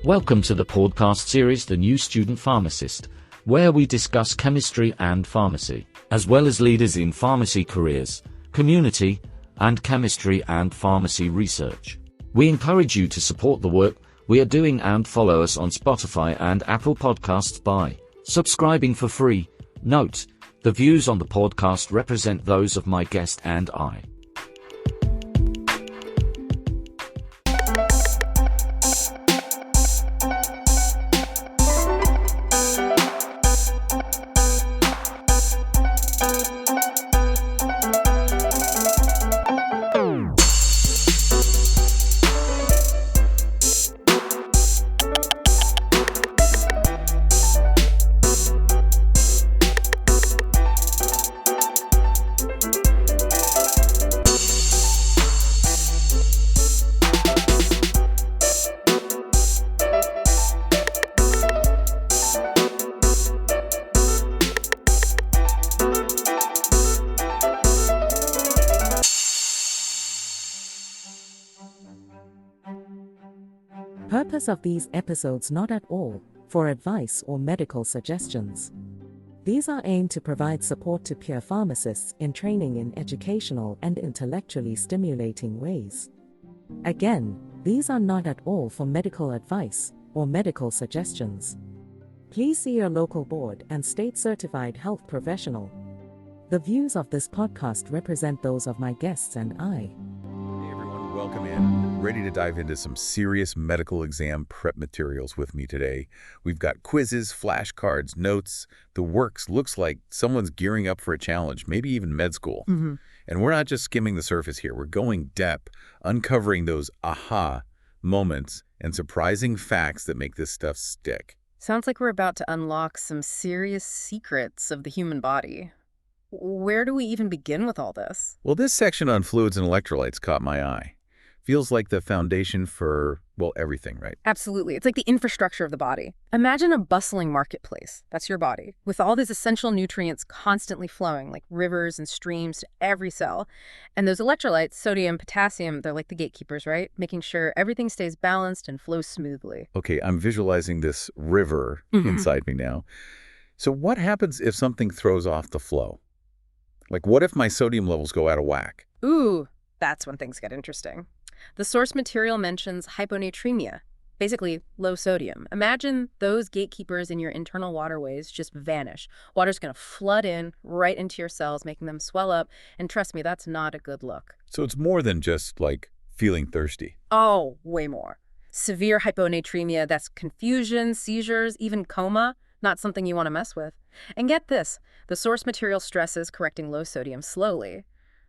Welcome to the podcast series The New Student Pharmacist, where we discuss chemistry and pharmacy, as well as leaders in pharmacy careers, community, and chemistry and pharmacy research. We encourage you to support the work we are doing and follow us on Spotify and Apple Podcasts by subscribing for free. Note, the views on the podcast represent those of my guest and I. Purpose of these episodes not at all for advice or medical suggestions. These are aimed to provide support to peer pharmacists in training in educational and intellectually stimulating ways. Again, these are not at all for medical advice or medical suggestions. Please see your local board and state-certified health professional. The views of this podcast represent those of my guests and I. Hey everyone, welcome in. Ready to dive into some serious medical exam prep materials with me today. We've got quizzes, flashcards, notes. The works looks like someone's gearing up for a challenge, maybe even med school. And we're not just skimming the surface here. We're going depth, uncovering those aha moments and surprising facts that make this stuff stick. Sounds like we're about to unlock some serious secrets of the human body. Where do we even begin with all this? Well, this section on fluids and electrolytes caught my eye. Feels like the foundation for, well, everything, right? Absolutely. It's like the infrastructure of the body. Imagine a bustling marketplace. That's your body, with all these essential nutrients constantly flowing, like rivers and streams to every cell. And those electrolytes, sodium, potassium, they're like the gatekeepers, right? Making sure everything stays balanced and flows smoothly. Okay, I'm visualizing this river inside me now. So what happens if something throws off the flow? Like, what if my sodium levels go out of whack? Ooh, that's when things get interesting. The source material mentions hyponatremia, basically low sodium. Imagine those gatekeepers in your internal waterways just vanish. Water's going to flood in right into your cells, making them swell up. And trust me, that's not a good look. So it's more than just, like, feeling thirsty. Oh, way more. Severe hyponatremia, that's confusion, seizures, even coma. Not something you want to mess with. And get this, the source material stresses correcting low sodium slowly.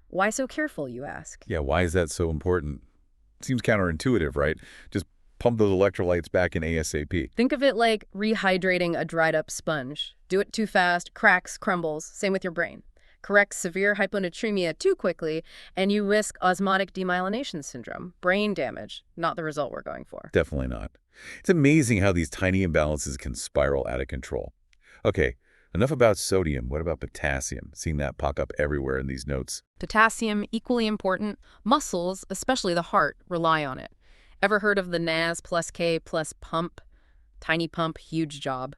Why so careful, you ask? Yeah, why is that so important? Seems counterintuitive, right? Just pump those electrolytes back in ASAP. Think of it like rehydrating a dried-up sponge. Do it too fast, cracks, crumbles. Same with your brain. Correct severe hyponatremia too quickly, and you risk osmotic demyelination syndrome, brain damage, not the result we're going for. Definitely not. It's amazing how these tiny imbalances can spiral out of control. Okay, enough about sodium. What about potassium? Seeing that pop up everywhere in these notes. Potassium, equally important. Muscles, especially the heart, rely on it. Ever heard of the NAS plus K plus pump? Tiny pump, huge job.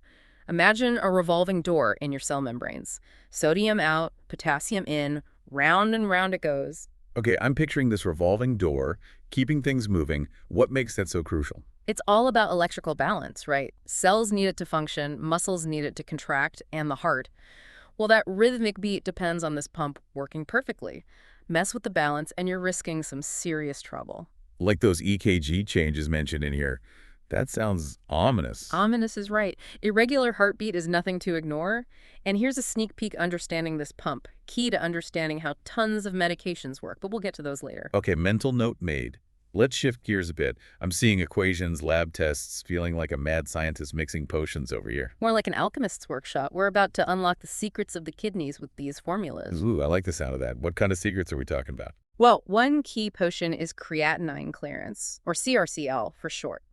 Imagine a revolving door in your cell membranes. Sodium out, potassium in, round and round it goes. Okay, I'm picturing this revolving door, keeping things moving. What makes that so crucial? It's all about electrical balance, right? Cells need it to function, muscles need it to contract, and the heart. Well, that rhythmic beat depends on this pump working perfectly. Mess with the balance and you're risking some serious trouble. Like those EKG changes mentioned in here. That sounds ominous. Ominous is right. Irregular heartbeat is nothing to ignore. And here's a sneak peek understanding this pump, key to understanding how tons of medications work, but we'll get to those later. Okay, mental note made. Let's shift gears a bit. I'm seeing equations, lab tests, feeling like a mad scientist mixing potions over here. More like an alchemist's workshop. We're about to unlock the secrets of the kidneys with these formulas. Ooh, I like the sound of that. What kind of secrets are we talking about? Well, one key potion is creatinine clearance, or CRCL for short.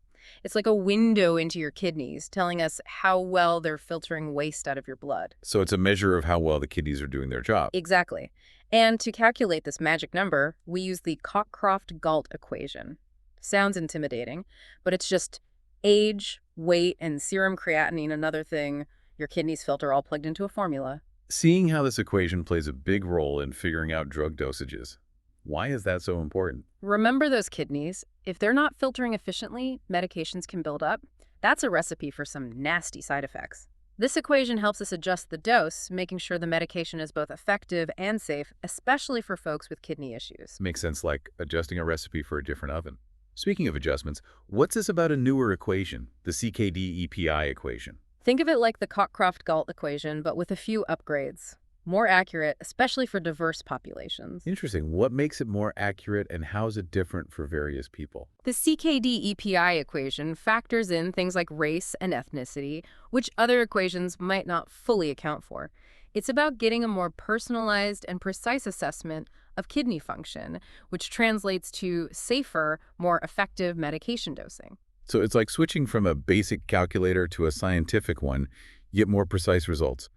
It's like a window into your kidneys, telling us how well they're filtering waste out of your blood. So it's a measure of how well the kidneys are doing their job. Exactly. And to calculate this magic number, we use the Cockcroft-Gault equation. Sounds intimidating, but it's just age, weight, and serum creatinine, another thing your kidneys filter, all plugged into a formula. Seeing how this equation plays a big role in figuring out drug dosages. Why is that so important? Remember those kidneys. If they're not filtering efficiently, medications can build up. That's a recipe for some nasty side effects. This equation helps us adjust the dose, making sure the medication is both effective and safe, especially for folks with kidney issues. Makes sense, like adjusting a recipe for a different oven. Speaking of adjustments, what's this about a newer equation, the CKD-EPI equation? Think of it like the Cockcroft-Gault equation, but with a few upgrades. More accurate, especially for diverse populations. Interesting. What makes it more accurate and how is it different for various people? The CKD-EPI equation factors in things like race and ethnicity, which other equations might not fully account for. It's about getting a more personalized and precise assessment of kidney function, which translates to safer, more effective medication dosing. So it's like switching from a basic calculator to a scientific one, you get more precise results.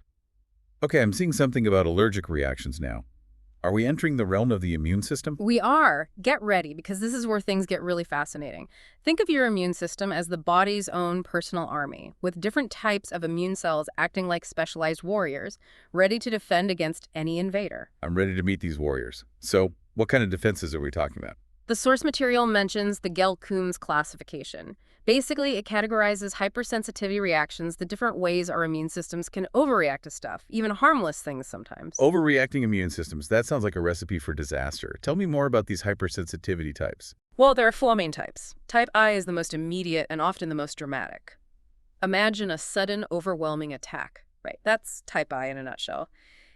Okay, I'm seeing something about allergic reactions now. Are we entering the realm of the immune system? We are. Get ready, because this is where things get really fascinating. Think of your immune system as the body's own personal army, with different types of immune cells acting like specialized warriors, ready to defend against any invader. I'm ready to meet these warriors. So, what kind of defenses are we talking about? The source material mentions the Gell-Coombs classification. Basically, it categorizes hypersensitivity reactions, the different ways our immune systems can overreact to stuff, even harmless things sometimes. Overreacting immune systems, that sounds like a recipe for disaster. Tell me more about these hypersensitivity types. Well, there are four main types. Type I is the most immediate and often the most dramatic. Imagine a sudden, overwhelming attack. Right, that's type I in a nutshell.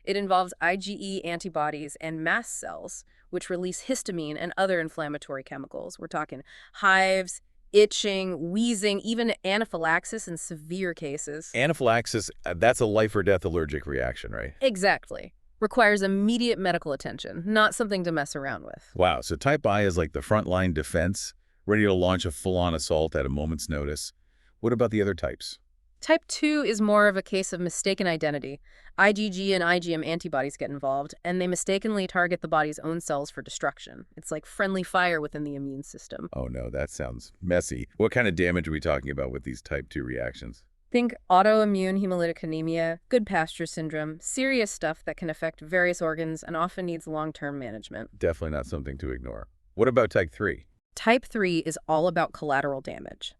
It involves IgE antibodies and mast cells, which release histamine and other inflammatory chemicals. We're talking hives, itching, wheezing, even anaphylaxis in severe cases. Anaphylaxis, that's a life or death allergic reaction, right? Exactly. Requires immediate medical attention, not something to mess around with. Wow, so type I is like the frontline defense, ready to launch a full-on assault at a moment's notice. What about the other types? Type 2 is more of a case of mistaken identity. IgG and IgM antibodies get involved, and they mistakenly target the body's own cells for destruction. It's like friendly fire within the immune system. Oh no, that sounds messy. What kind of damage are we talking about with these type 2 reactions? Think autoimmune hemolytic anemia, Goodpasture syndrome, serious stuff that can affect various organs and often needs long-term management. Definitely not something to ignore. What about type 3? Type 3 is all about collateral damage.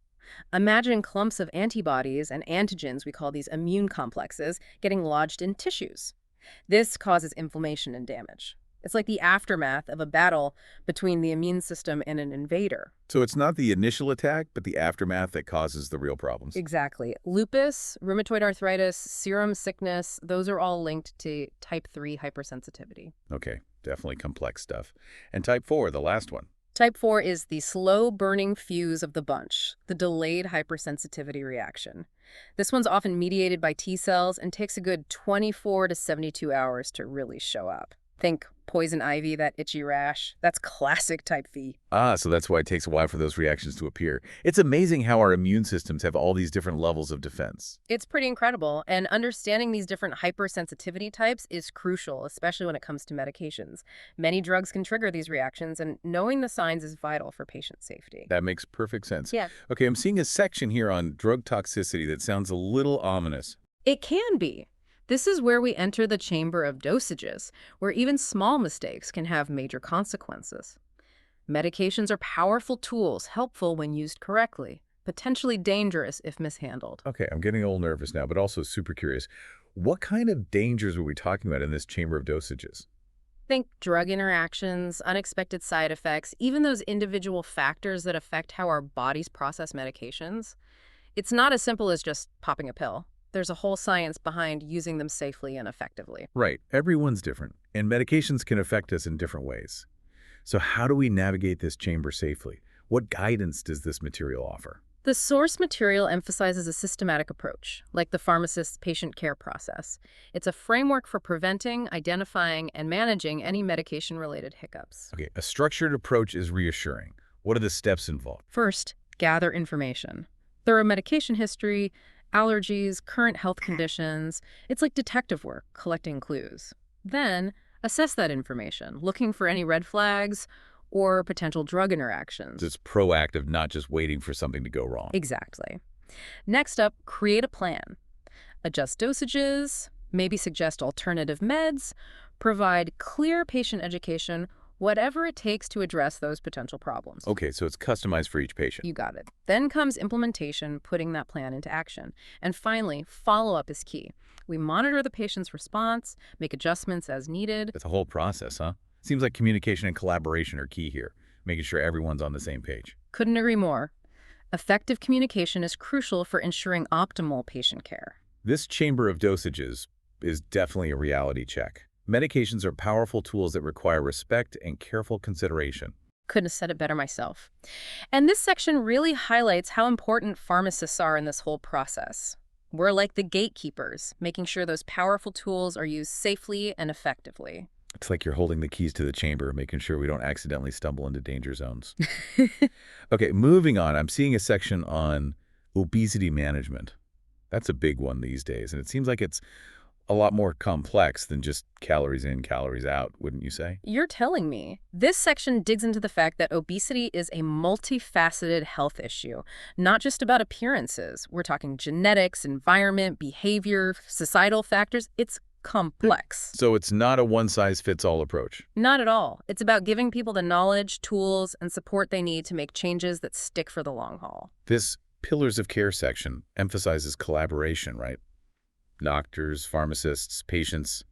Imagine clumps of antibodies and antigens, we call these immune complexes, getting lodged in tissues. This causes inflammation and damage. It's like the aftermath of a battle between the immune system and an invader. So it's not the initial attack, but the aftermath that causes the real problems. Exactly. Lupus, rheumatoid arthritis, serum sickness, those are all linked to type 3 hypersensitivity. Okay, definitely complex stuff. And type 4, the last one. Type 4 is the slow-burning fuse of the bunch, the delayed hypersensitivity reaction. This one's often mediated by T cells and takes a good 24 to 72 hours to really show up. Think poison ivy, that itchy rash. That's classic type V. Ah, so that's why it takes a while for those reactions to appear. It's amazing how our immune systems have all these different levels of defense. It's pretty incredible, and understanding these different hypersensitivity types is crucial, especially when it comes to medications. Many drugs can trigger these reactions, and knowing the signs is vital for patient safety. That makes perfect sense. Yeah. Okay, I'm seeing a section here on drug toxicity that sounds a little ominous. It can be. This is where we enter the chamber of dosages, where even small mistakes can have major consequences. Medications are powerful tools, helpful when used correctly, potentially dangerous if mishandled. Okay, I'm getting a little nervous now, but also super curious. What kind of dangers are we talking about in this chamber of dosages? Think drug interactions, unexpected side effects, even those individual factors that affect how our bodies process medications. It's not as simple as just popping a pill. There's a whole science behind using them safely and effectively. Right, everyone's different, and medications can affect us in different ways. So how do we navigate this chamber safely? What guidance does this material offer? The source material emphasizes a systematic approach, like the pharmacist's patient care process. It's a framework for preventing, identifying, and managing any medication-related hiccups. Okay, a structured approach is reassuring. What are the steps involved? First, gather information. Thorough medication history, allergies, current health conditions. It's like detective work, collecting clues. Then, assess that information, looking for any red flags or potential drug interactions. It's proactive, not just waiting for something to go wrong. Exactly. Next up, create a plan. Adjust dosages, maybe suggest alternative meds, provide clear patient education, whatever it takes to address those potential problems. Okay, so it's customized for each patient. You got it. Then comes implementation, putting that plan into action. And finally, follow-up is key. We monitor the patient's response, make adjustments as needed. It's a whole process, huh? Seems like communication and collaboration are key here, making sure everyone's on the same page. Couldn't agree more. Effective communication is crucial for ensuring optimal patient care. This chamber of dosages is definitely a reality check. Medications are powerful tools that require respect and careful consideration. Couldn't have said it better myself. And this section really highlights how important pharmacists are in this whole process. We're like the gatekeepers, making sure those powerful tools are used safely and effectively. It's like you're holding the keys to the chamber, making sure we don't accidentally stumble into danger zones. Okay, moving on. I'm seeing a section on obesity management. That's a big one these days, and it seems like it's a lot more complex than just calories in, calories out, wouldn't you say? You're telling me. This section digs into the fact that obesity is a multifaceted health issue, not just about appearances. We're talking genetics, environment, behavior, societal factors. It's complex. So it's not a one-size-fits-all approach. Not at all. It's about giving people the knowledge, tools, and support they need to make changes that stick for the long haul. This Pillars of Care section emphasizes collaboration, right? Doctors, pharmacists, patients,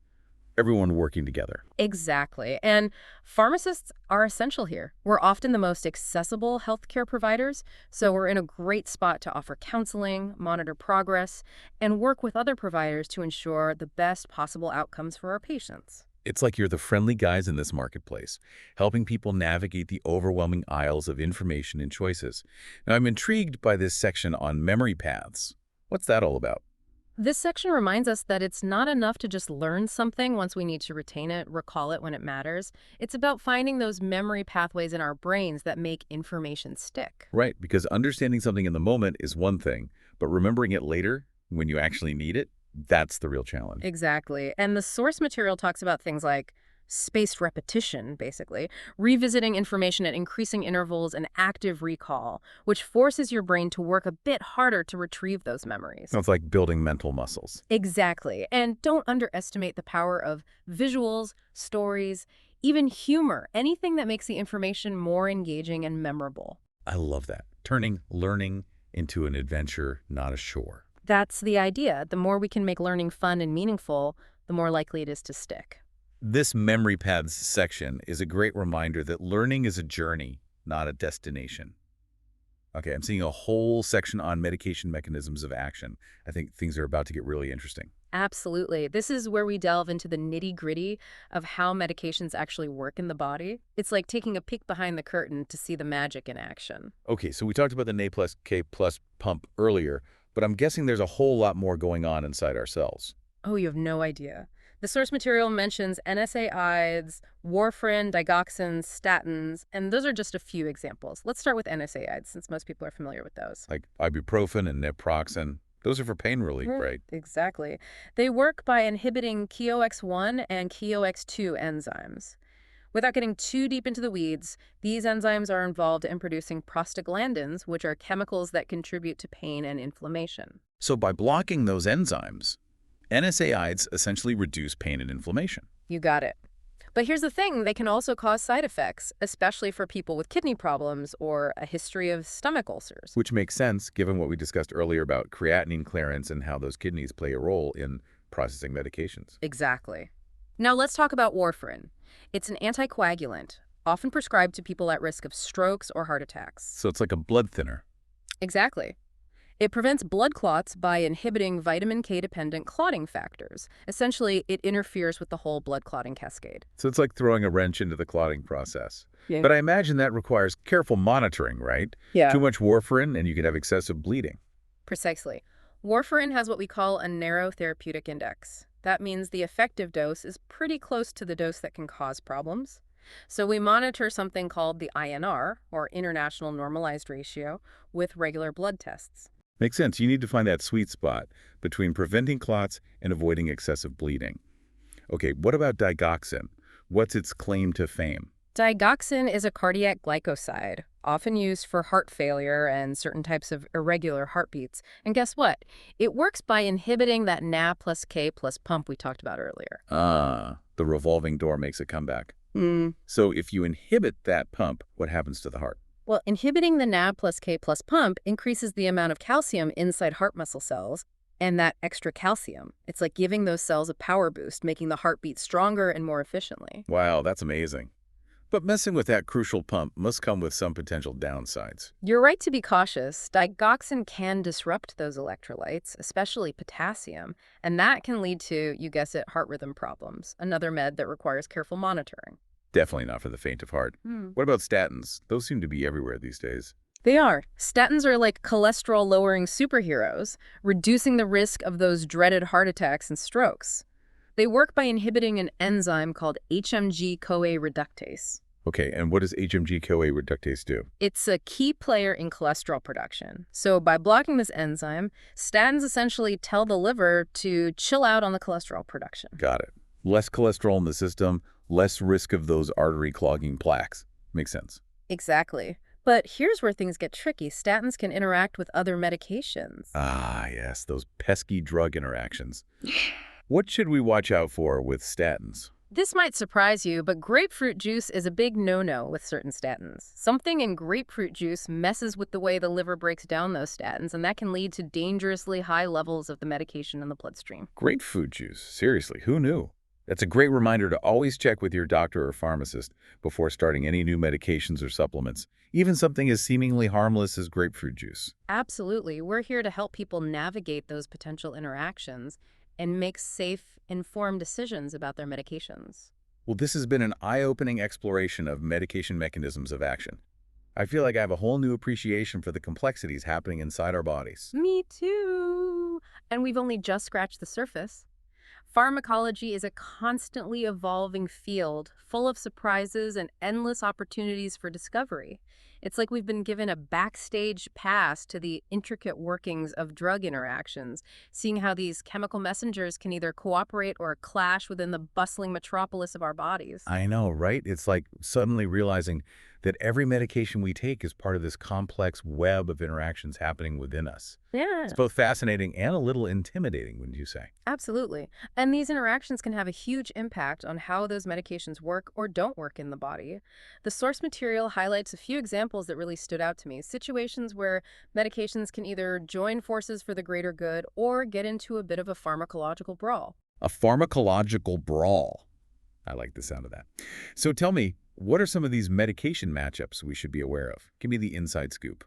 everyone working together. Exactly. And pharmacists are essential here. We're often the most accessible healthcare providers, so we're in a great spot to offer counseling, monitor progress, and work with other providers to ensure the best possible outcomes for our patients. It's like you're the friendly guys in this marketplace, helping people navigate the overwhelming aisles of information and choices. Now, I'm intrigued by this section on memory paths. What's that all about? This section reminds us that it's not enough to just learn something once we need to retain it, recall it when it matters. It's about finding those memory pathways in our brains that make information stick. Right, because understanding something in the moment is one thing, but remembering it later, when you actually need it, that's the real challenge. Exactly. And the source material talks about things like spaced repetition, basically, revisiting information at increasing intervals, and active recall, which forces your brain to work a bit harder to retrieve those memories. So it's like building mental muscles. Exactly. And don't underestimate the power of visuals, stories, even humor, anything that makes the information more engaging and memorable. I love that. Turning learning into an adventure, not a chore. That's the idea. The more we can make learning fun and meaningful, the more likely it is to stick. This memory paths section is a great reminder that learning is a journey, not a destination. Okay, I'm seeing a whole section on medication mechanisms of action. I think things are about to get really interesting. Absolutely. This is where we delve into the nitty-gritty of how medications actually work in the body. It's like taking a peek behind the curtain to see the magic in action. Okay, so we talked about the Na+K+ pump earlier, but I'm guessing there's a whole lot more going on inside our cells. Oh, you have no idea. The source material mentions NSAIDs, warfarin, digoxins, statins, and those are just a few examples. Let's start with NSAIDs, since most people are familiar with those. Like ibuprofen and naproxen. Those are for pain relief, right? Exactly. They work by inhibiting KOX1 and KOX2 enzymes. Without getting too deep into the weeds, these enzymes are involved in producing prostaglandins, which are chemicals that contribute to pain and inflammation. So by blocking those enzymes, NSAIDs essentially reduce pain and inflammation. You got it. But here's the thing, they can also cause side effects, especially for people with kidney problems or a history of stomach ulcers. Which makes sense given what we discussed earlier about creatinine clearance and how those kidneys play a role in processing medications. Exactly. Now let's talk about warfarin. It's an anticoagulant, often prescribed to people at risk of strokes or heart attacks. So it's like a blood thinner. Exactly. It prevents blood clots by inhibiting vitamin K-dependent clotting factors. Essentially, it interferes with the whole blood clotting cascade. So it's like throwing a wrench into the clotting process. Yeah. But I imagine that requires careful monitoring, right? Yeah. Too much warfarin and you could have excessive bleeding. Precisely. Warfarin has what we call a narrow therapeutic index. That means the effective dose is pretty close to the dose that can cause problems. So we monitor something called the INR, or International Normalized Ratio, with regular blood tests. Makes sense. You need to find that sweet spot between preventing clots and avoiding excessive bleeding. Okay, what about digoxin? What's its claim to fame? Digoxin is a cardiac glycoside, often used for heart failure and certain types of irregular heartbeats. And guess what? It works by inhibiting that Na plus K plus pump we talked about earlier. Ah, the revolving door makes a comeback. Mm. So if you inhibit that pump, what happens to the heart? Well, inhibiting the Na plus K plus pump increases the amount of calcium inside heart muscle cells, and that extra calcium, it's like giving those cells a power boost, making the heart beat stronger and more efficiently. Wow, that's amazing. But messing with that crucial pump must come with some potential downsides. You're right to be cautious. Digoxin can disrupt those electrolytes, especially potassium, and that can lead to, you guess it, heart rhythm problems, another med that requires careful monitoring. Definitely not for the faint of heart. What about statins? Those seem to be everywhere these days. They are. Statins are like cholesterol-lowering superheroes, reducing the risk of those dreaded heart attacks and strokes. They work by inhibiting an enzyme called HMG-CoA reductase. Okay, and what does HMG-CoA reductase do? It's a key player in cholesterol production. So by blocking this enzyme, statins essentially tell the liver to chill out on the cholesterol production. Got it. Less cholesterol in the system, less risk of those artery clogging plaques. Makes sense. Exactly. But here's where things get tricky. Statins can interact with other medications. Ah, yes, those pesky drug interactions. What should we watch out for with statins? This might surprise you, but grapefruit juice is a big no-no with certain statins. Something in grapefruit juice messes with the way the liver breaks down those statins, and that can lead to dangerously high levels of the medication in the bloodstream. Grapefruit juice. Seriously, who knew? That's a great reminder to always check with your doctor or pharmacist before starting any new medications or supplements, even something as seemingly harmless as grapefruit juice. Absolutely. We're here to help people navigate those potential interactions and make safe, informed decisions about their medications. Well, this has been an eye-opening exploration of medication mechanisms of action. I feel like I have a whole new appreciation for the complexities happening inside our bodies. Me too. And we've only just scratched the surface. Pharmacology is a constantly evolving field, full of surprises and endless opportunities for discovery. It's like we've been given a backstage pass to the intricate workings of drug interactions, seeing how these chemical messengers can either cooperate or clash within the bustling metropolis of our bodies. I know, right? It's like suddenly realizing that every medication we take is part of this complex web of interactions happening within us. Yeah. It's both fascinating and a little intimidating, wouldn't you say? Absolutely. And these interactions can have a huge impact on how those medications work or don't work in the body. The source material highlights a few examples that really stood out to me, situations where medications can either join forces for the greater good or get into a bit of a pharmacological brawl. A pharmacological brawl. I like the sound of that. So tell me, what are some of these medication matchups we should be aware of? Give me the inside scoop.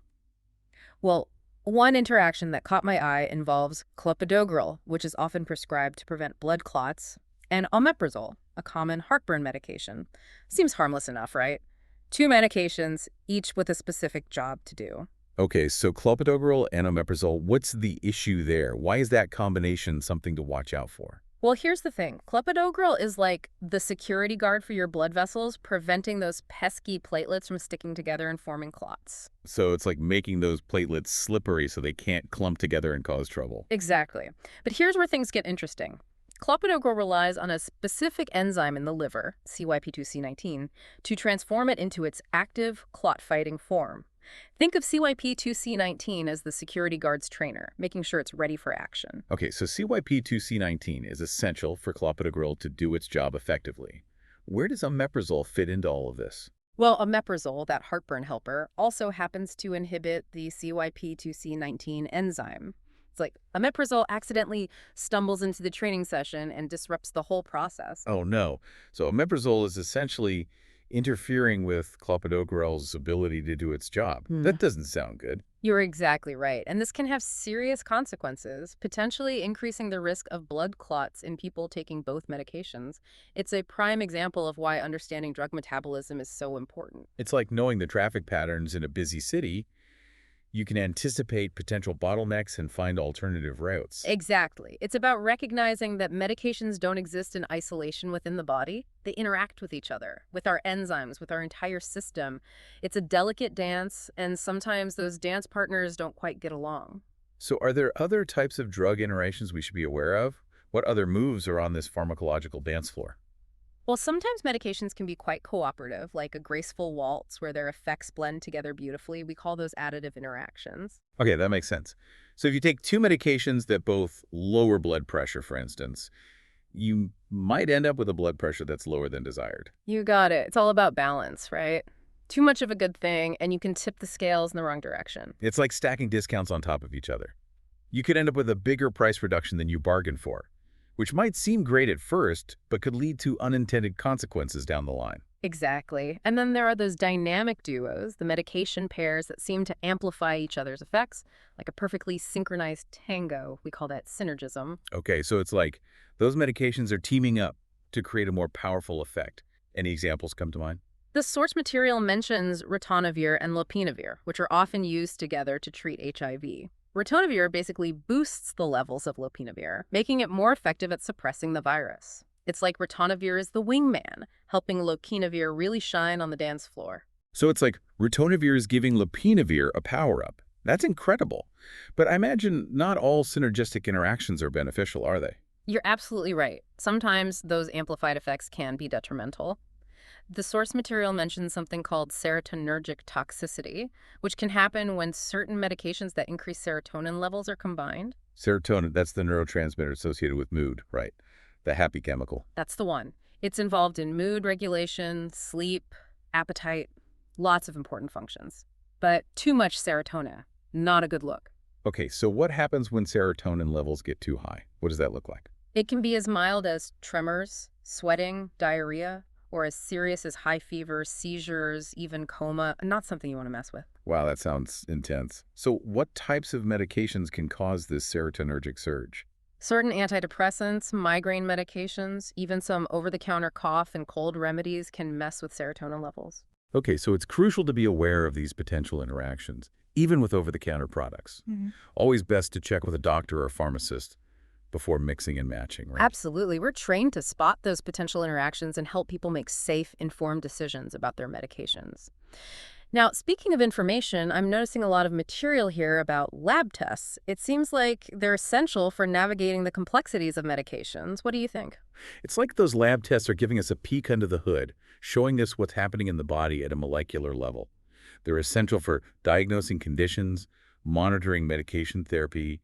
Well, one interaction that caught my eye involves clopidogrel, which is often prescribed to prevent blood clots, and omeprazole, a common heartburn medication. Seems harmless enough, right? Two medications, each with a specific job to do. Okay, so clopidogrel and omeprazole, what's the issue there? Why is that combination something to watch out for? Well, here's the thing. Clopidogrel is like the security guard for your blood vessels, preventing those pesky platelets from sticking together and forming clots. So it's like making those platelets slippery so they can't clump together and cause trouble. Exactly. But here's where things get interesting. Clopidogrel relies on a specific enzyme in the liver, CYP2C19, to transform it into its active clot-fighting form. Think of CYP2C19 as the security guard's trainer, making sure it's ready for action. Okay, so CYP2C19 is essential for clopidogrel to do its job effectively. Where does omeprazole fit into all of this? Well, omeprazole, that heartburn helper, also happens to inhibit the CYP2C19 enzyme. It's like omeprazole accidentally stumbles into the training session and disrupts the whole process. Oh no. So omeprazole is essentially interfering with clopidogrel's ability to do its job. That doesn't sound good. You're exactly right. And this can have serious consequences, potentially increasing the risk of blood clots in people taking both medications. It's a prime example of why understanding drug metabolism is so important. It's like knowing the traffic patterns in a busy city. You can anticipate potential bottlenecks and find alternative routes. Exactly. It's about recognizing that medications don't exist in isolation within the body. They interact with each other, with our enzymes, with our entire system. It's a delicate dance, and sometimes those dance partners don't quite get along. So are there other types of drug interactions we should be aware of? What other moves are on this pharmacological dance floor? Well, sometimes medications can be quite cooperative, like a graceful waltz where their effects blend together beautifully. We call those additive interactions. Okay, that makes sense. So if you take two medications that both lower blood pressure, for instance, you might end up with a blood pressure that's lower than desired. You got it. It's all about balance, right? Too much of a good thing, and you can tip the scales in the wrong direction. It's like stacking discounts on top of each other. You could end up with a bigger price reduction than you bargained for, which might seem great at first, but could lead to unintended consequences down the line. Exactly. And then there are those dynamic duos, the medication pairs that seem to amplify each other's effects, like a perfectly synchronized tango. We call that synergism. Okay, so it's like those medications are teaming up to create a more powerful effect. Any examples come to mind? The source material mentions ritonavir and lopinavir, which are often used together to treat HIV. Ritonavir basically boosts the levels of lopinavir, making it more effective at suppressing the virus. It's like ritonavir is the wingman, helping lopinavir really shine on the dance floor. So it's like ritonavir is giving lopinavir a power-up. That's incredible. But I imagine not all synergistic interactions are beneficial, are they? You're absolutely right. Sometimes those amplified effects can be detrimental. The source material mentions something called serotonergic toxicity, which can happen when certain medications that increase serotonin levels are combined. Serotonin, that's the neurotransmitter associated with mood, right? The happy chemical. That's the one. It's involved in mood regulation, sleep, appetite, lots of important functions. But too much serotonin, not a good look. Okay, so what happens when serotonin levels get too high? What does that look like? It can be as mild as tremors, sweating, diarrhea, or as serious as high fever, seizures, even coma. Not something you want to mess with. Wow, that sounds intense. So what types of medications can cause this serotonergic surge? Certain antidepressants, migraine medications, even some over-the-counter cough and cold remedies can mess with serotonin levels. Okay, so it's crucial to be aware of these potential interactions, even with over-the-counter products. Always best to check with a doctor or a pharmacist before mixing and matching, right? Absolutely. We're trained to spot those potential interactions and help people make safe, informed decisions about their medications. Now, speaking of information, I'm noticing a lot of material here about lab tests. It seems like they're essential for navigating the complexities of medications. What do you think? It's like those lab tests are giving us a peek under the hood, showing us what's happening in the body at a molecular level. They're essential for diagnosing conditions, monitoring medication therapy,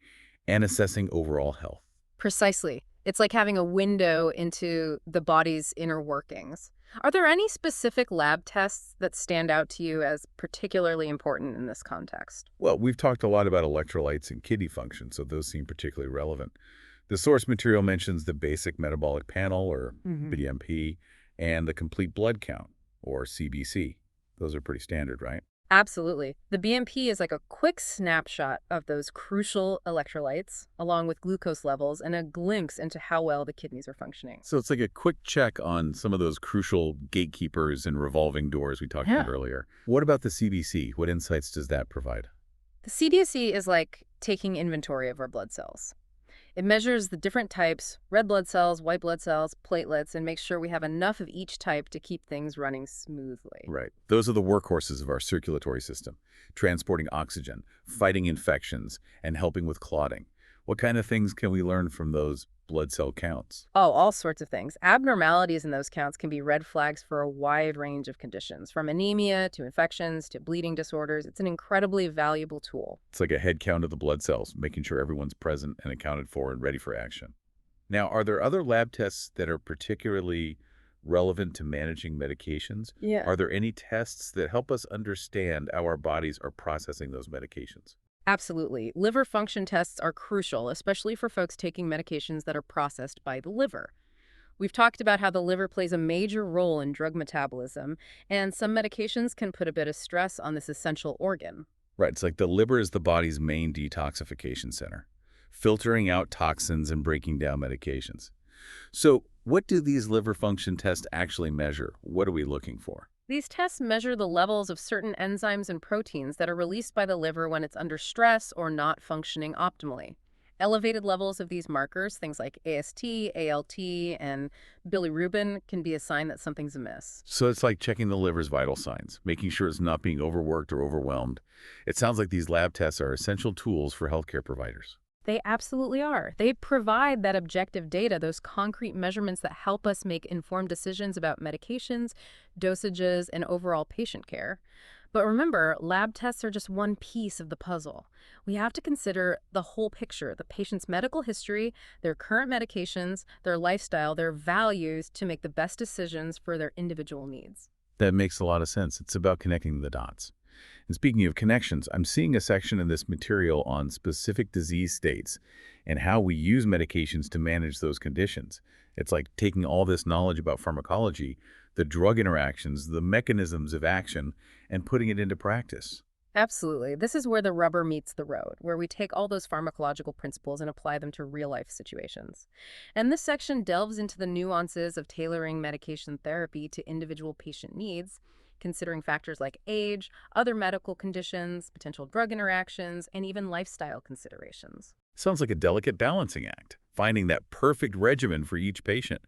and assessing overall health. Precisely. It's like having a window into the body's inner workings. Are there any specific lab tests that stand out to you as particularly important in this context? Well, we've talked a lot about electrolytes and kidney function, so those seem particularly relevant. The source material mentions the basic metabolic panel, or BMP, and the complete blood count, or CBC. Those are pretty standard, right? Absolutely. The BMP is like a quick snapshot of those crucial electrolytes, along with glucose levels, and a glimpse into how well the kidneys are functioning. So it's like a quick check on some of those crucial gatekeepers and revolving doors we talked about earlier. What about the CBC? What insights does that provide? The CBC is like taking inventory of our blood cells. It measures the different types, red blood cells, white blood cells, platelets, and makes sure we have enough of each type to keep things running smoothly. Right. Those are the workhorses of our circulatory system, transporting oxygen, fighting infections, and helping with clotting. What kind of things can we learn from those blood cell counts? Oh, all sorts of things. Abnormalities in those counts can be red flags for a wide range of conditions, from anemia to infections to bleeding disorders. It's an incredibly valuable tool. It's like a head count of the blood cells, making sure everyone's present and accounted for and ready for action. Now, are there other lab tests that are particularly relevant to managing medications? Yeah. Are there any tests that help us understand how our bodies are processing those medications? Absolutely. Liver function tests are crucial, especially for folks taking medications that are processed by the liver. We've talked about how the liver plays a major role in drug metabolism, and some medications can put a bit of stress on this essential organ. Right, it's like the liver is the body's main detoxification center, filtering out toxins and breaking down medications. So what do these liver function tests actually measure? What are we looking for? These tests measure the levels of certain enzymes and proteins that are released by the liver when it's under stress or not functioning optimally. Elevated levels of these markers, things like AST, ALT, and bilirubin, can be a sign that something's amiss. So it's like checking the liver's vital signs, making sure it's not being overworked or overwhelmed. It sounds like these lab tests are essential tools for healthcare providers. They absolutely are. They provide that objective data, those concrete measurements that help us make informed decisions about medications, dosages, and overall patient care. But remember, lab tests are just one piece of the puzzle. We have to consider the whole picture, the patient's medical history, their current medications, their lifestyle, their values, to make the best decisions for their individual needs. That makes a lot of sense. It's about connecting the dots. And speaking of connections, I'm seeing a section in this material on specific disease states and how we use medications to manage those conditions. It's like taking all this knowledge about pharmacology, the drug interactions, the mechanisms of action, and putting it into practice. Absolutely. This is where the rubber meets the road, where we take all those pharmacological principles and apply them to real-life situations. And this section delves into the nuances of tailoring medication therapy to individual patient needs, considering factors like age, other medical conditions, potential drug interactions, and even lifestyle considerations. Sounds like a delicate balancing act, finding that perfect regimen for each patient.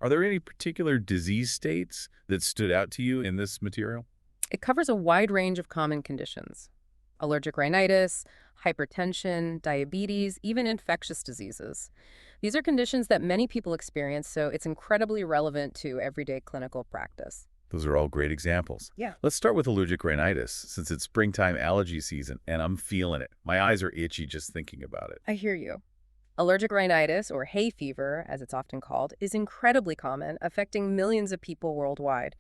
Are there any particular disease states that stood out to you in this material? It covers a wide range of common conditions: allergic rhinitis, hypertension, diabetes, even infectious diseases. These are conditions that many people experience, so it's incredibly relevant to everyday clinical practice. Those are all great examples. Yeah. Let's start with allergic rhinitis, since it's springtime allergy season, and I'm feeling it. My eyes are itchy just thinking about it. I hear you. Allergic rhinitis, or hay fever, as it's often called, is incredibly common, affecting millions of people worldwide.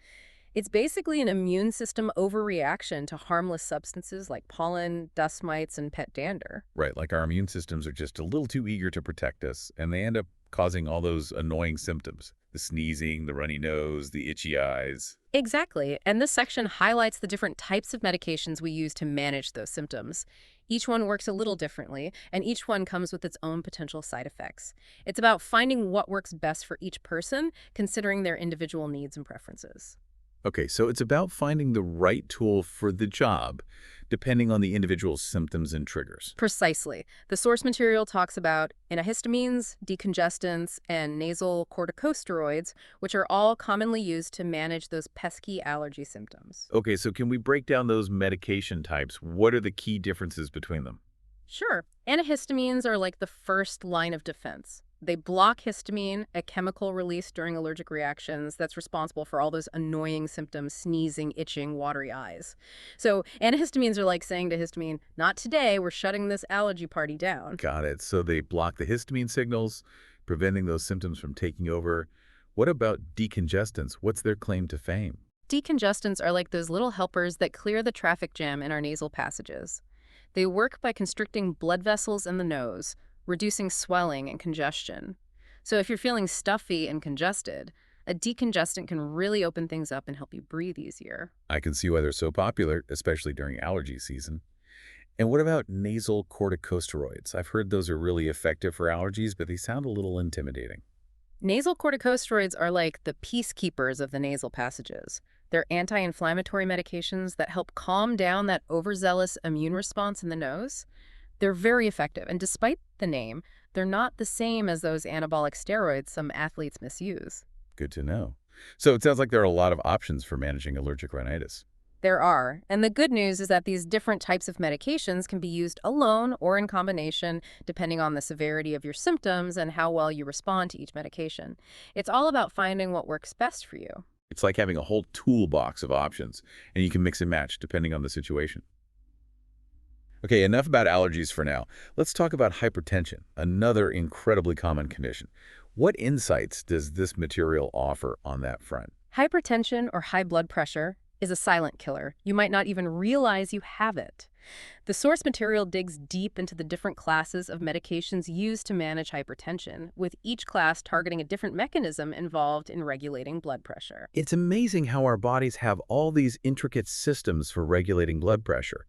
It's basically an immune system overreaction to harmless substances like pollen, dust mites, and pet dander. Right, like our immune systems are just a little too eager to protect us, and they end up causing all those annoying symptoms. The sneezing, the runny nose, the itchy eyes. Exactly, and this section highlights the different types of medications we use to manage those symptoms. Each one works a little differently, and each one comes with its own potential side effects. It's about finding what works best for each person, considering their individual needs and preferences. Okay, so it's about finding the right tool for the job, depending on the individual's symptoms and triggers. Precisely. The source material talks about antihistamines, decongestants, and nasal corticosteroids, which are all commonly used to manage those pesky allergy symptoms. Okay, so can we break down those medication types? What are the key differences between them? Sure. Antihistamines are like the first line of defense. They block histamine, a chemical released during allergic reactions that's responsible for all those annoying symptoms: sneezing, itching, watery eyes. So antihistamines are like saying to histamine, not today, we're shutting this allergy party down. Got it. So they block the histamine signals, preventing those symptoms from taking over. What about decongestants? What's their claim to fame? Decongestants are like those little helpers that clear the traffic jam in our nasal passages. They work by constricting blood vessels in the nose, reducing swelling and congestion. So if you're feeling stuffy and congested, a decongestant can really open things up and help you breathe easier. I can see why they're so popular, especially during allergy season. And what about nasal corticosteroids? I've heard those are really effective for allergies, but they sound a little intimidating. Nasal corticosteroids are like the peacekeepers of the nasal passages. They're anti-inflammatory medications that help calm down that overzealous immune response in the nose. They're very effective, and despite the name, they're not the same as those anabolic steroids some athletes misuse. Good to know. So it sounds like there are a lot of options for managing allergic rhinitis. There are, and the good news is that these different types of medications can be used alone or in combination, depending on the severity of your symptoms and how well you respond to each medication. It's all about finding what works best for you. It's like having a whole toolbox of options, and you can mix and match depending on the situation. Okay, enough about allergies for now. Let's talk about hypertension, another incredibly common condition. What insights does this material offer on that front? Hypertension, or high blood pressure, is a silent killer. You might not even realize you have it. The source material digs deep into the different classes of medications used to manage hypertension, with each class targeting a different mechanism involved in regulating blood pressure. It's amazing how our bodies have all these intricate systems for regulating blood pressure.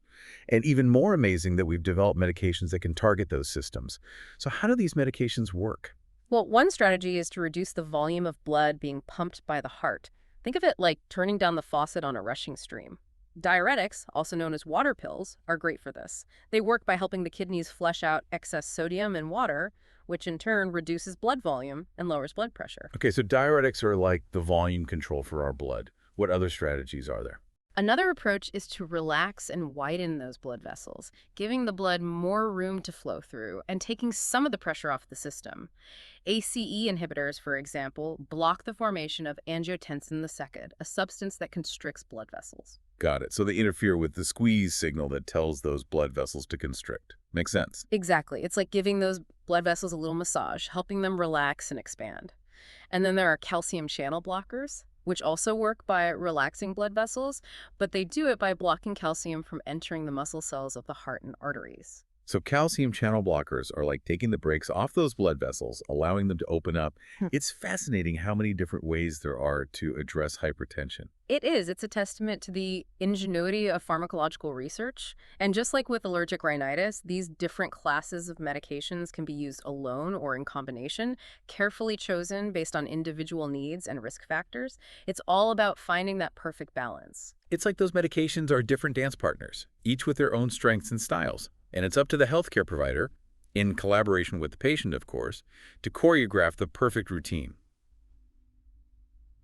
And even more amazing that we've developed medications that can target those systems. So how do these medications work? Well, one strategy is to reduce the volume of blood being pumped by the heart. Think of it like turning down the faucet on a rushing stream. Diuretics, also known as water pills, are great for this. They work by helping the kidneys flush out excess sodium and water, which in turn reduces blood volume and lowers blood pressure. Okay, so diuretics are like the volume control for our blood. What other strategies are there? Another approach is to relax and widen those blood vessels, giving the blood more room to flow through and taking some of the pressure off the system. ACE inhibitors, for example, block the formation of angiotensin II, a substance that constricts blood vessels. Got it. So they interfere with the squeeze signal that tells those blood vessels to constrict. Makes sense. Exactly. It's like giving those blood vessels a little massage, helping them relax and expand. And then there are calcium channel blockers, which also work by relaxing blood vessels, but they do it by blocking calcium from entering the muscle cells of the heart and arteries. So calcium channel blockers are like taking the brakes off those blood vessels, allowing them to open up. It's fascinating how many different ways there are to address hypertension. It is. It's a testament to the ingenuity of pharmacological research. And just like with allergic rhinitis, these different classes of medications can be used alone or in combination, carefully chosen based on individual needs and risk factors. It's all about finding that perfect balance. It's like those medications are different dance partners, each with their own strengths and styles. And it's up to the healthcare provider, in collaboration with the patient, of course, to choreograph the perfect routine.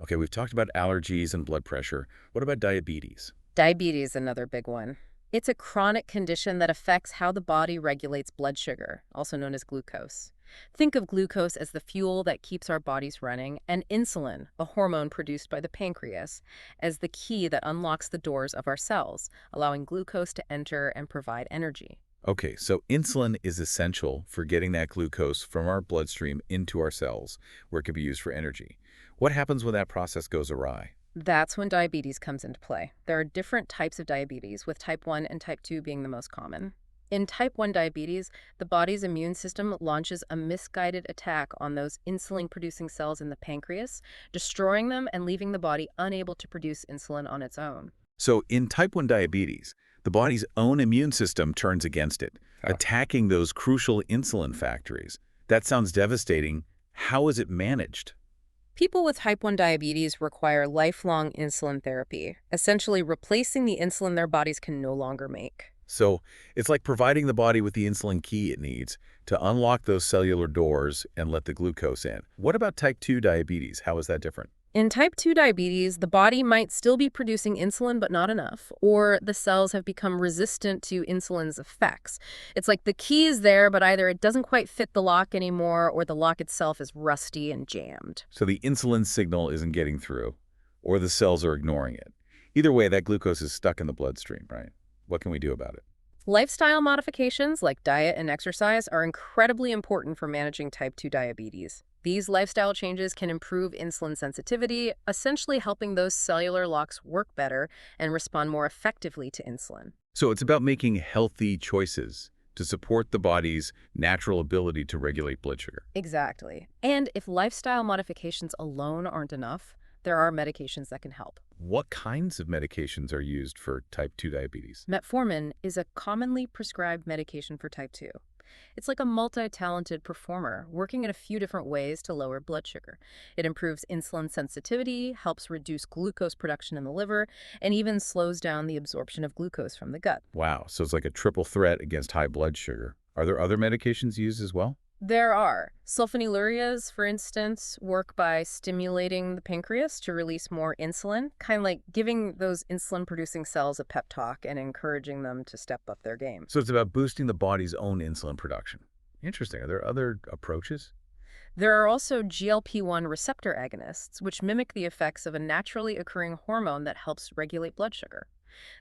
Okay, we've talked about allergies and blood pressure. What about diabetes? Diabetes is another big one. It's a chronic condition that affects how the body regulates blood sugar, also known as glucose. Think of glucose as the fuel that keeps our bodies running, and insulin, a hormone produced by the pancreas, as the key that unlocks the doors of our cells, allowing glucose to enter and provide energy. Okay, so insulin is essential for getting that glucose from our bloodstream into our cells, where it can be used for energy. What happens when that process goes awry? That's when diabetes comes into play. There are different types of diabetes, with type 1 and type 2 being the most common. In type 1 diabetes, the body's immune system launches a misguided attack on those insulin-producing cells in the pancreas, destroying them and leaving the body unable to produce insulin on its own. So in type 1 diabetes, the body's own immune system turns against it, attacking those crucial insulin factories. That sounds devastating. How is it managed? People with type 1 diabetes require lifelong insulin therapy, essentially replacing the insulin their bodies can no longer make. So it's like providing the body with the insulin key it needs to unlock those cellular doors and let the glucose in. What about type 2 diabetes? How is that different? In type 2 diabetes, the body might still be producing insulin, but not enough, or the cells have become resistant to insulin's effects. It's like the key is there, but either it doesn't quite fit the lock anymore, or the lock itself is rusty and jammed. So the insulin signal isn't getting through, or the cells are ignoring it. Either way, that glucose is stuck in the bloodstream, right? What can we do about it? Lifestyle modifications like diet and exercise are incredibly important for managing type 2 diabetes. These lifestyle changes can improve insulin sensitivity, essentially helping those cellular locks work better and respond more effectively to insulin. So it's about making healthy choices to support the body's natural ability to regulate blood sugar. Exactly. And if lifestyle modifications alone aren't enough, there are medications that can help. What kinds of medications are used for type 2 diabetes? Metformin is a commonly prescribed medication for type 2. It's like a multi-talented performer, working in a few different ways to lower blood sugar. It improves insulin sensitivity, helps reduce glucose production in the liver, and even slows down the absorption of glucose from the gut. Wow, so it's like a triple threat against high blood sugar. Are there other medications used as well? There are. Sulfonylureas, for instance, work by stimulating the pancreas to release more insulin, kind of like giving those insulin-producing cells a pep talk and encouraging them to step up their game. So it's about boosting the body's own insulin production. Interesting. Are there other approaches? There are also GLP-1 receptor agonists, which mimic the effects of a naturally occurring hormone that helps regulate blood sugar.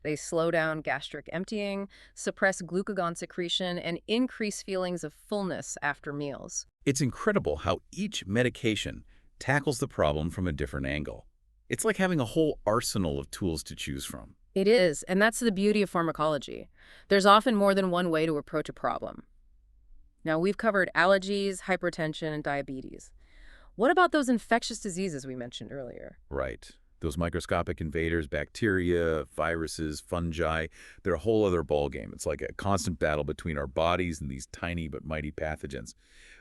They slow down gastric emptying, suppress glucagon secretion, and increase feelings of fullness after meals. It's incredible how each medication tackles the problem from a different angle. It's like having a whole arsenal of tools to choose from. It is, and that's the beauty of pharmacology. There's often more than one way to approach a problem. Now, we've covered allergies, hypertension, and diabetes. What about those infectious diseases we mentioned earlier? Right. Those microscopic invaders, bacteria, viruses, fungi, they're a whole other ballgame. It's like a constant battle between our bodies and these tiny but mighty pathogens.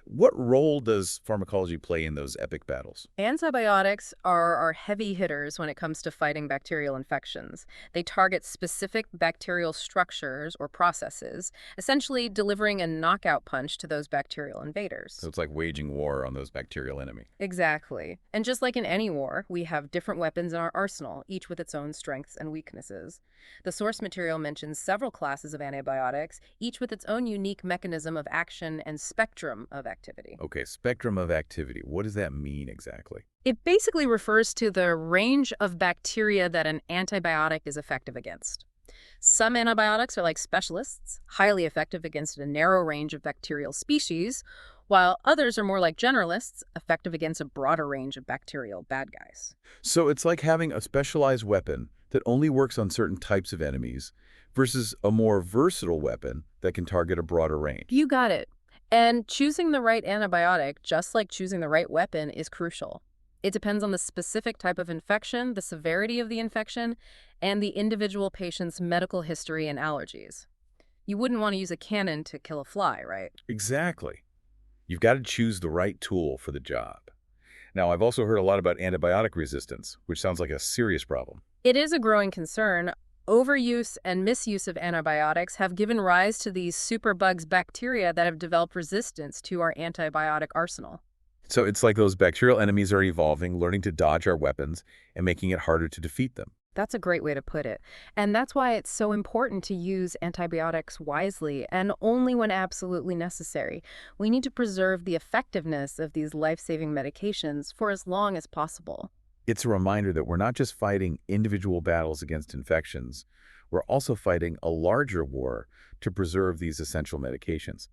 What role does pharmacology play in those epic battles? Antibiotics are our heavy hitters when it comes to fighting bacterial infections. They target specific bacterial structures or processes, essentially delivering a knockout punch to those bacterial invaders. So it's like waging war on those bacterial enemy. Exactly. And just like in any war, we have different weapons in our arsenal, each with its own strengths and weaknesses. The source material mentions several classes of antibiotics, each with its own unique mechanism of action and spectrum of activity. Okay, spectrum of activity. What does that mean exactly? It basically refers to the range of bacteria that an antibiotic is effective against. Some antibiotics are like specialists, highly effective against a narrow range of bacterial species, while others are more like generalists, effective against a broader range of bacterial bad guys. So it's like having a specialized weapon that only works on certain types of enemies versus a more versatile weapon that can target a broader range. You got it. And choosing the right antibiotic, just like choosing the right weapon, is crucial. It depends on the specific type of infection, the severity of the infection, and the individual patient's medical history and allergies. You wouldn't want to use a cannon to kill a fly, right? Exactly. You've got to choose the right tool for the job. Now, I've also heard a lot about antibiotic resistance, which sounds like a serious problem. It is a growing concern. Overuse and misuse of antibiotics have given rise to these superbugs bacteria that have developed resistance to our antibiotic arsenal. So it's like those bacterial enemies are evolving, learning to dodge our weapons, and making it harder to defeat them. That's a great way to put it. And that's why it's so important to use antibiotics wisely and only when absolutely necessary. We need to preserve the effectiveness of these life-saving medications for as long as possible. It's a reminder that we're not just fighting individual battles against infections, we're also fighting a larger war to preserve these essential medications.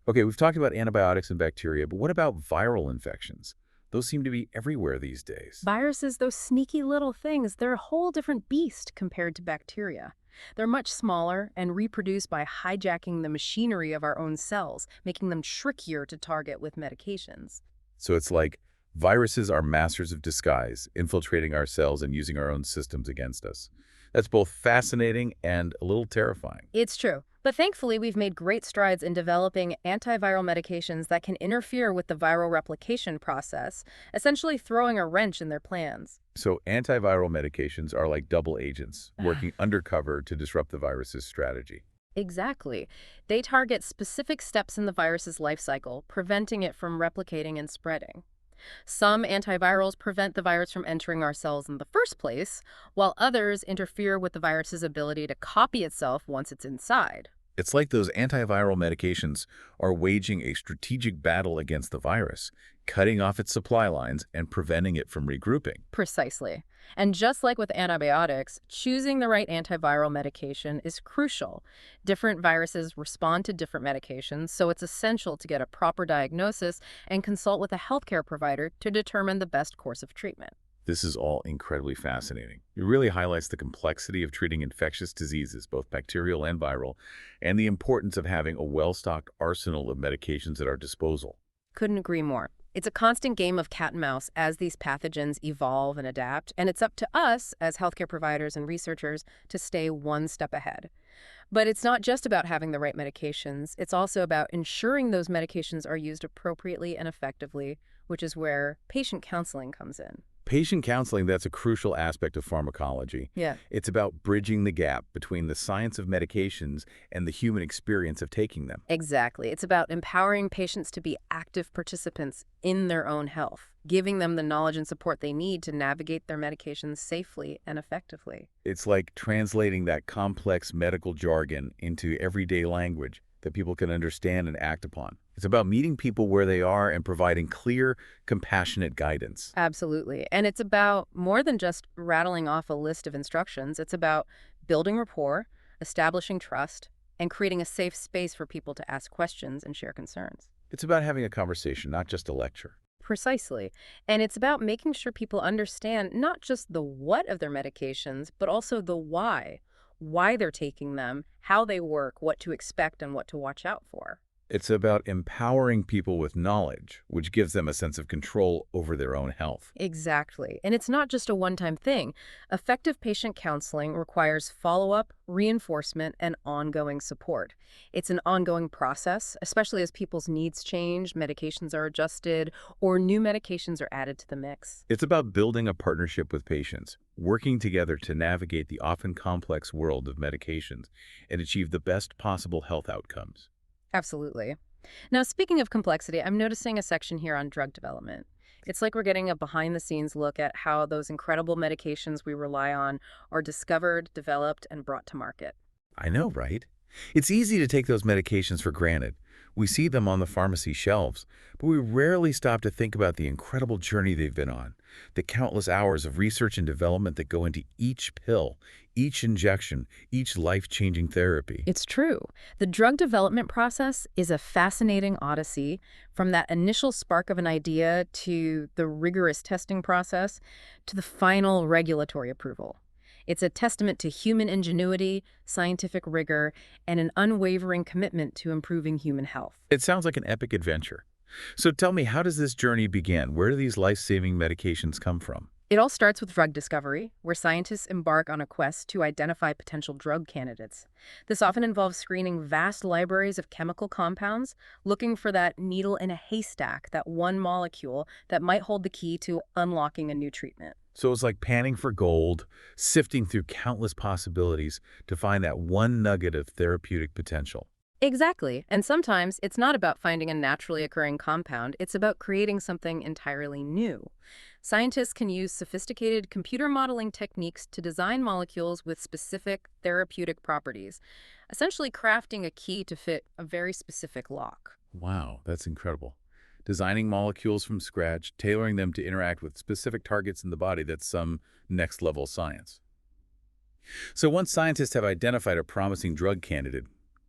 Okay, we've talked about antibiotics and bacteria, but what about viral infections? Those seem to be everywhere these days. Viruses, those sneaky little things, they're a whole different beast compared to bacteria. They're much smaller and reproduce by hijacking the machinery of our own cells, making them trickier to target with medications. So it's like viruses are masters of disguise, infiltrating our cells and using our own systems against us. That's both fascinating and a little terrifying. It's true. But thankfully, we've made great strides in developing antiviral medications that can interfere with the viral replication process, essentially throwing a wrench in their plans. So antiviral medications are like double agents, working undercover to disrupt the virus's strategy. Exactly. They target specific steps in the virus's life cycle, preventing it from replicating and spreading. Some antivirals prevent the virus from entering our cells in the first place, while others interfere with the virus's ability to copy itself once it's inside. It's like those antiviral medications are waging a strategic battle against the virus, cutting off its supply lines and preventing it from regrouping. Precisely. And just like with antibiotics, choosing the right antiviral medication is crucial. Different viruses respond to different medications, so it's essential to get a proper diagnosis and consult with a healthcare provider to determine the best course of treatment. This is all incredibly fascinating. It really highlights the complexity of treating infectious diseases, both bacterial and viral, and the importance of having a well-stocked arsenal of medications at our disposal. Couldn't agree more. It's a constant game of cat and mouse as these pathogens evolve and adapt, and it's up to us as healthcare providers and researchers to stay one step ahead. But it's not just about having the right medications. It's also about ensuring those medications are used appropriately and effectively, which is where patient counseling comes in. Patient counseling, that's a crucial aspect of pharmacology. Yeah. It's about bridging the gap between the science of medications and the human experience of taking them. Exactly. It's about empowering patients to be active participants in their own health, giving them the knowledge and support they need to navigate their medications safely and effectively. It's like translating that complex medical jargon into everyday language that people can understand and act upon. It's about meeting people where they are and providing clear, compassionate guidance. Absolutely. And it's about more than just rattling off a list of instructions. It's about building rapport, establishing trust, and creating a safe space for people to ask questions and share concerns. It's about having a conversation, not just a lecture. Precisely. And it's about making sure people understand not just the what of their medications, but also the why they're taking them, how they work, what to expect, and what to watch out for. It's about empowering people with knowledge, which gives them a sense of control over their own health. Exactly. And it's not just a one-time thing. Effective patient counseling requires follow-up, reinforcement, and ongoing support. It's an ongoing process, especially as people's needs change, medications are adjusted, or new medications are added to the mix. It's about building a partnership with patients, working together to navigate the often complex world of medications and achieve the best possible health outcomes. Absolutely. Now, speaking of complexity, I'm noticing a section here on drug development. It's like we're getting a behind-the-scenes look at how those incredible medications we rely on are discovered, developed, and brought to market. I know, right? It's easy to take those medications for granted. We see them on the pharmacy shelves, but we rarely stop to think about the incredible journey they've been on, the countless hours of research and development that go into each pill, each injection, each life-changing therapy. It's true. The drug development process is a fascinating odyssey, from that initial spark of an idea to the rigorous testing process to the final regulatory approval. It's a testament to human ingenuity, scientific rigor, and an unwavering commitment to improving human health. It sounds like an epic adventure. So tell me, how does this journey begin? Where do these life-saving medications come from? It all starts with drug discovery, where scientists embark on a quest to identify potential drug candidates. This often involves screening vast libraries of chemical compounds, looking for that needle in a haystack, that one molecule that might hold the key to unlocking a new treatment. So it's like panning for gold, sifting through countless possibilities to find that one nugget of therapeutic potential. Exactly. And sometimes it's not about finding a naturally occurring compound, it's about creating something entirely new. Scientists can use sophisticated computer modeling techniques to design molecules with specific therapeutic properties, essentially crafting a key to fit a very specific lock. Wow, that's incredible. Designing molecules from scratch, tailoring them to interact with specific targets in the body, that's some next-level science. So once scientists have identified a promising drug candidate,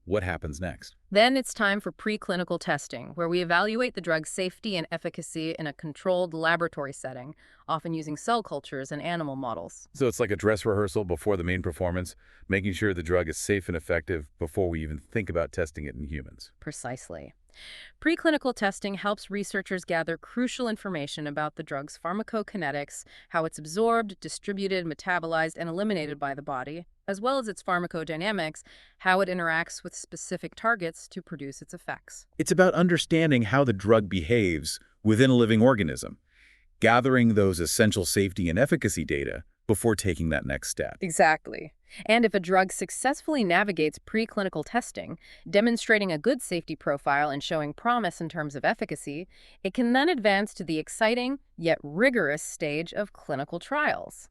what happens next? Then it's time for preclinical testing, where we evaluate the drug's safety and efficacy in a controlled laboratory setting, often using cell cultures and animal models. So it's like a dress rehearsal before the main performance, making sure the drug is safe and effective before we even think about testing it in humans. Precisely. Preclinical testing helps researchers gather crucial information about the drug's pharmacokinetics, how it's absorbed, distributed, metabolized, and eliminated by the body, as well as its pharmacodynamics, how it interacts with specific targets to produce its effects. It's about understanding how the drug behaves within a living organism, gathering those essential safety and efficacy data before taking that next step. Exactly. And if a drug successfully navigates preclinical testing, demonstrating a good safety profile and showing promise in terms of efficacy, it can then advance to the exciting yet rigorous stage of clinical trials.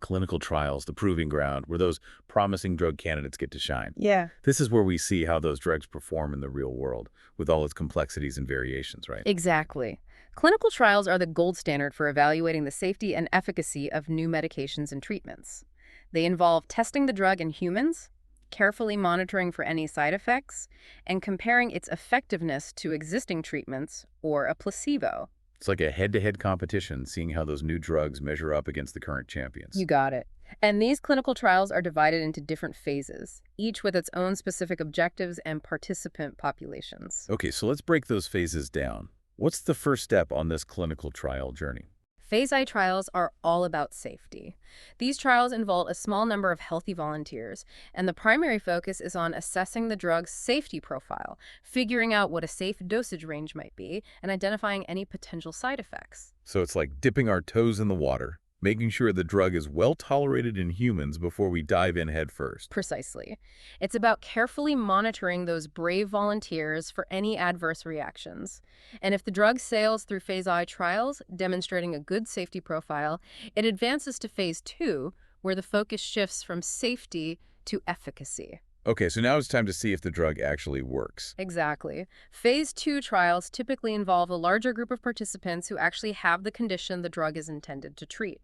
Clinical trials, the proving ground, where those promising drug candidates get to shine. Yeah. This is where we see how those drugs perform in the real world, with all its complexities and variations, right? Exactly. Clinical trials are the gold standard for evaluating the safety and efficacy of new medications and treatments. They involve testing the drug in humans, carefully monitoring for any side effects, and comparing its effectiveness to existing treatments or a placebo. It's like a head-to-head competition, seeing how those new drugs measure up against the current champions. You got it. And these clinical trials are divided into different phases, each with its own specific objectives and participant populations. Okay, so let's break those phases down. What's the first step on this clinical trial journey? Phase I trials are all about safety. These trials involve a small number of healthy volunteers, and the primary focus is on assessing the drug's safety profile, figuring out what a safe dosage range might be, and identifying any potential side effects. So it's like dipping our toes in the water, making sure the drug is well tolerated in humans before we dive in head first. Precisely. It's about carefully monitoring those brave volunteers for any adverse reactions. And if the drug sails through Phase I trials, demonstrating a good safety profile, it advances to Phase II, where the focus shifts from safety to efficacy. Okay, so now it's time to see if the drug actually works. Exactly. Phase II trials typically involve a larger group of participants who actually have the condition the drug is intended to treat.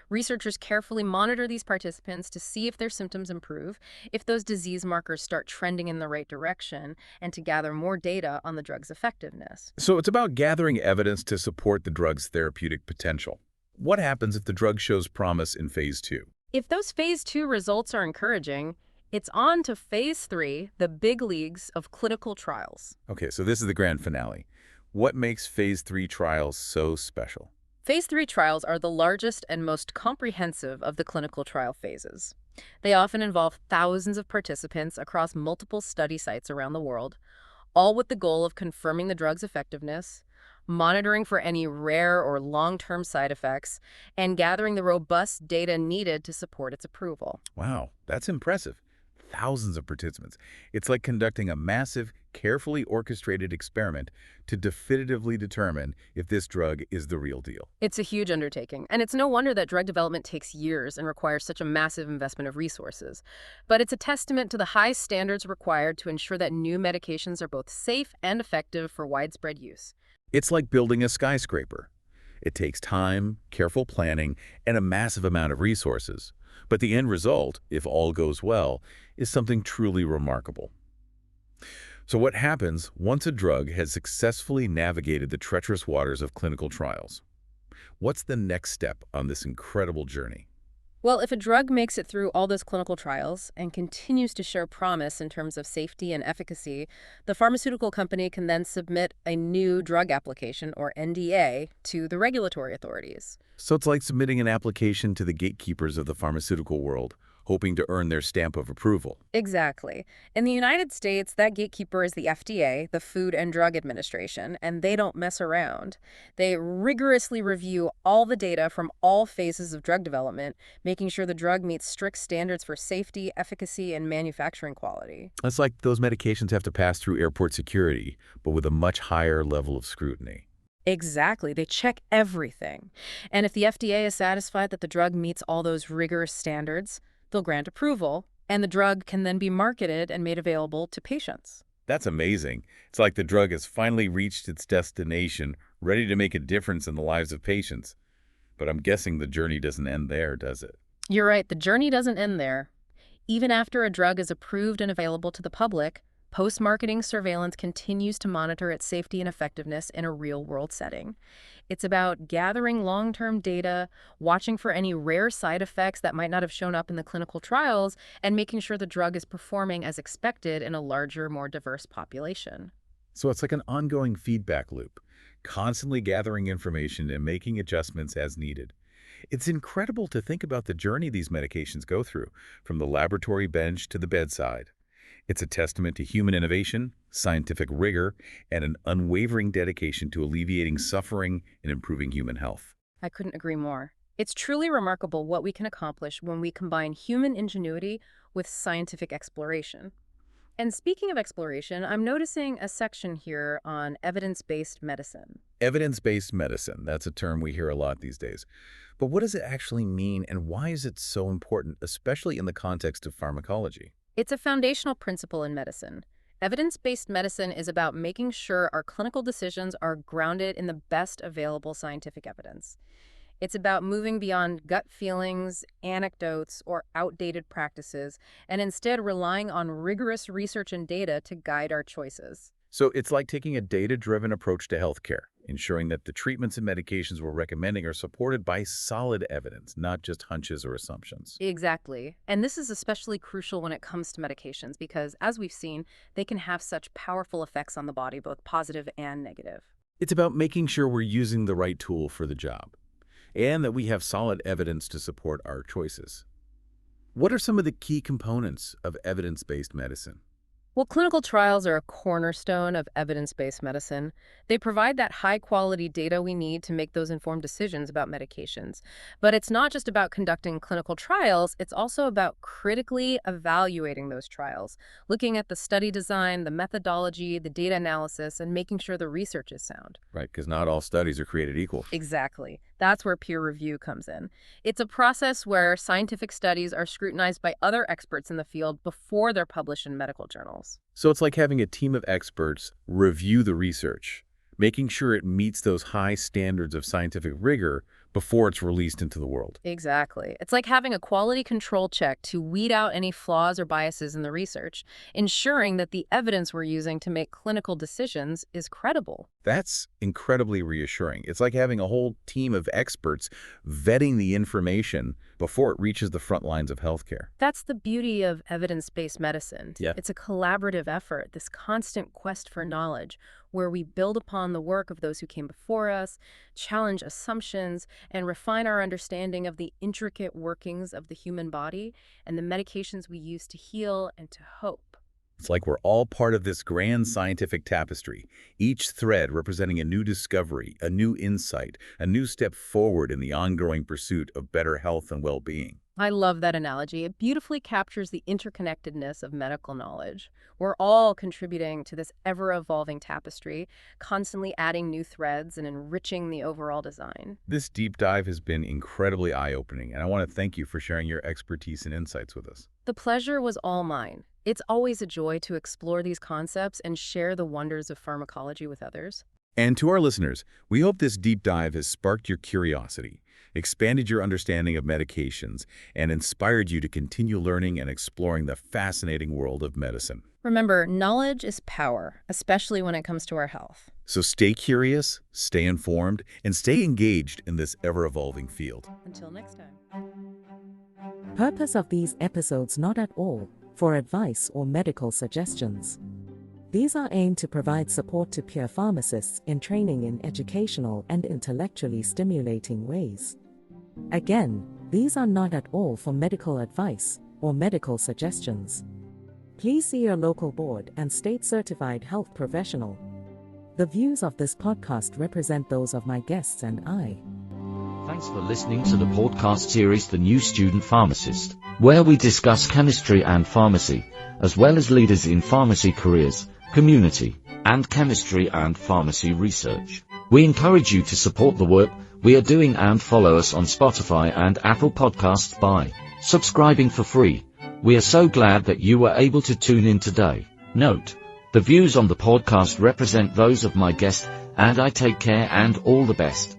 Researchers carefully monitor these participants to see if their symptoms improve, if those disease markers start trending in the right direction, and to gather more data on the drug's effectiveness. So it's about gathering evidence to support the drug's therapeutic potential. What happens if the drug shows promise in phase 2? If those phase 2 results are encouraging, it's on to phase 3, the big leagues of clinical trials. Okay, so this is the grand finale. What makes phase 3 trials so special? Phase 3 trials are the largest and most comprehensive of the clinical trial phases. They often involve thousands of participants across multiple study sites around the world, all with the goal of confirming the drug's effectiveness, monitoring for any rare or long-term side effects, and gathering the robust data needed to support its approval. Wow, that's impressive. Thousands of participants. It's like conducting a massive, carefully orchestrated experiment to definitively determine if this drug is the real deal. It's a huge undertaking, and it's no wonder that drug development takes years and requires such a massive investment of resources. But it's a testament to the high standards required to ensure that new medications are both safe and effective for widespread use. It's like building a skyscraper. It takes time, careful planning, and a massive amount of resources. But the end result, if all goes well, is something truly remarkable. So what happens once a drug has successfully navigated the treacherous waters of clinical trials? What's the next step on this incredible journey? Well, if a drug makes it through all those clinical trials and continues to show promise in terms of safety and efficacy, the pharmaceutical company can then submit a new drug application, or NDA, to the regulatory authorities. So it's like submitting an application to the gatekeepers of the pharmaceutical world, hoping to earn their stamp of approval. Exactly. In the United States, that gatekeeper is the FDA, the Food and Drug Administration, and they don't mess around. They rigorously review all the data from all phases of drug development, making sure the drug meets strict standards for safety, efficacy, and manufacturing quality. It's like those medications have to pass through airport security, but with a much higher level of scrutiny. Exactly. They check everything. And if the FDA is satisfied that the drug meets all those rigorous standards, they'll grant approval, and the drug can then be marketed and made available to patients. That's amazing. It's like the drug has finally reached its destination, ready to make a difference in the lives of patients. But I'm guessing the journey doesn't end there, does it? You're right, the journey doesn't end there. Even after a drug is approved and available to the public, post-marketing surveillance continues to monitor its safety and effectiveness in a real-world setting. It's about gathering long-term data, watching for any rare side effects that might not have shown up in the clinical trials, and making sure the drug is performing as expected in a larger, more diverse population. So it's like an ongoing feedback loop, constantly gathering information and making adjustments as needed. It's incredible to think about the journey these medications go through, from the laboratory bench to the bedside. It's a testament to human innovation, scientific rigor, and an unwavering dedication to alleviating suffering and improving human health. I couldn't agree more. It's truly remarkable what we can accomplish when we combine human ingenuity with scientific exploration. And speaking of exploration, I'm noticing a section here on evidence-based medicine. Evidence-based medicine, that's a term we hear a lot these days. But what does it actually mean, and why is it so important, especially in the context of pharmacology? It's a foundational principle in medicine. Evidence-based medicine is about making sure our clinical decisions are grounded in the best available scientific evidence. It's about moving beyond gut feelings, anecdotes, or outdated practices, and instead relying on rigorous research and data to guide our choices. So it's like taking a data-driven approach to healthcare, ensuring that the treatments and medications we're recommending are supported by solid evidence, not just hunches or assumptions. Exactly. And this is especially crucial when it comes to medications because, as we've seen, they can have such powerful effects on the body, both positive and negative. It's about making sure we're using the right tool for the job, and that we have solid evidence to support our choices. What are some of the key components of evidence-based medicine? Well, clinical trials are a cornerstone of evidence-based medicine. They provide that high-quality data we need to make those informed decisions about medications. But it's not just about conducting clinical trials, it's also about critically evaluating those trials, looking at the study design, the methodology, the data analysis, and making sure the research is sound. Right, because not all studies are created equal. Exactly. That's where peer review comes in. It's a process where scientific studies are scrutinized by other experts in the field before they're published in medical journals. So it's like having a team of experts review the research, making sure it meets those high standards of scientific rigor before it's released into the world. Exactly. It's like having a quality control check to weed out any flaws or biases in the research, ensuring that the evidence we're using to make clinical decisions is credible. That's incredibly reassuring. It's like having a whole team of experts vetting the information before it reaches the front lines of healthcare. That's the beauty of evidence-based medicine. Yeah. It's a collaborative effort, this constant quest for knowledge, where we build upon the work of those who came before us, challenge assumptions, and refine our understanding of the intricate workings of the human body and the medications we use to heal and to hope. It's like we're all part of this grand scientific tapestry, each thread representing a new discovery, a new insight, a new step forward in the ongoing pursuit of better health and well-being. I love that analogy. It beautifully captures the interconnectedness of medical knowledge. We're all contributing to this ever-evolving tapestry, constantly adding new threads and enriching the overall design. This deep dive has been incredibly eye-opening, and I want to thank you for sharing your expertise and insights with us. The pleasure was all mine. It's always a joy to explore these concepts and share the wonders of pharmacology with others. And to our listeners, we hope this deep dive has sparked your curiosity, expanded your understanding of medications, and inspired you to continue learning and exploring the fascinating world of medicine. Remember, knowledge is power, especially when it comes to our health. So stay curious, stay informed, and stay engaged in this ever-evolving field. Until next time. Purpose of these episodes not at all for advice or medical suggestions. These are aimed to provide support to peer pharmacists in training in educational and intellectually stimulating ways. Again, these are not at all for medical advice or medical suggestions. Please see your local board and state-certified health professional. The views of this podcast represent those of my guests and I. Thanks for listening to the podcast series The New Student Pharmacist, where we discuss chemistry and pharmacy, as well as leaders in pharmacy careers, community, and chemistry and pharmacy research. We encourage you to support the work we are doing and follow us on Spotify and Apple Podcasts by subscribing for free. We are so glad that you were able to tune in today. Note, the views on the podcast represent those of my guest, and I take care and all the best.